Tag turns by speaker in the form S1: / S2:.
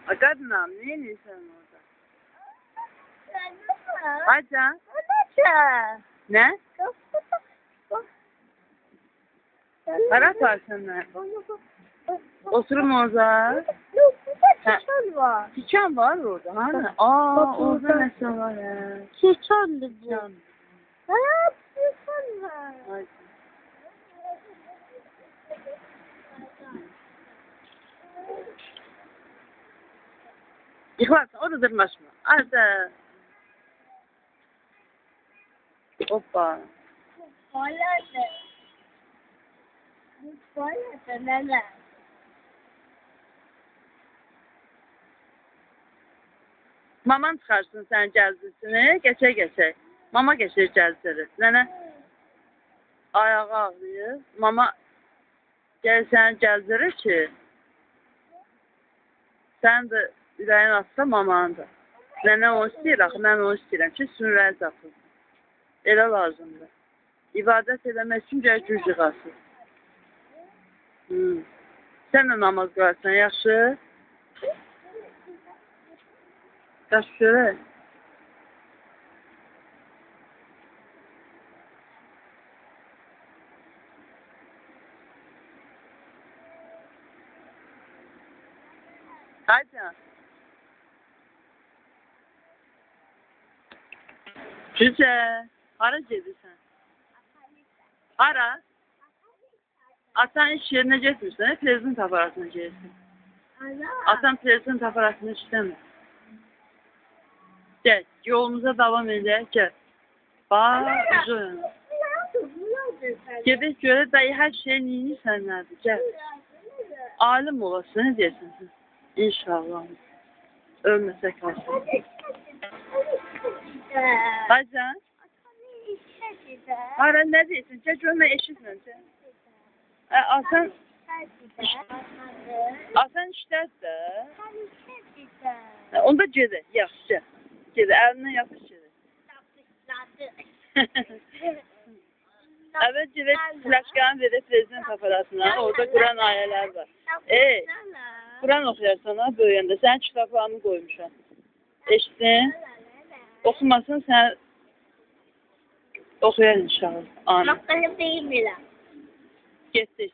S1: Ay qadınam, nə edirsən orada? Aycan, nə? Hara aparsın mən? Oturum orada.
S2: Yok, burada çiçan var.
S1: Tikan var orada, hani? Aa, orada nəsə var, hə.
S2: Çiçandı bu.
S1: Tikan.
S2: Ha, çiçan var.
S1: Ay. Yıkılarsın, orada dırmaşma. Ayda. Hoppa.
S2: Tuvalete. Bu tuvalete neler?
S1: Maman çıxarsın sənin gəzdirsini, geçək. Mama geçir gəzdirir. Nənə ayağı ağrıyır. Mama gəl səni gəzdirir ki, sən də ürəyin atsa mamanı da. Nənə onu istəyir, axı mən onu istəyirəm ki, sünrəli tapılsın. Elə lazımdır. İbadət eləmək üçün gəl güc yığasın. Sən də namaz qılarsan, yaxşı? Qaç görək. Aycan. Cücə, hara gedirsən? Hara? Atan iş yerinə getmirsən, prezident aparatına gelirsən. Atan prezident aparatını işləmir. Gəl, yolumuza davam edək, gəl. Bax, uzun. Gedək görək, dayı hər şey neyinirsən nədir, gəl. Alim olasın, nə deyəsən sən? İnşallah. Ölməsə qalsın. Aycan? Hara, nə deyəsən? Gəl görmə, eşitməm. Asan işlədir də. Onda gedək, yaxşı, gəl. Gedək, əlindən yapış gedək. Əvvəl gedək, flaşqanı verək prezident aparatına, orada Quran ayələr var. Quran oxuyarsan ha, böyüyəndə, sənin kitablarını qoymuşam. Eşitdin? Oxumasın, sən oxuyar inşallah. Amin.
S2: Bakalım değil mi lan?
S1: Getdik.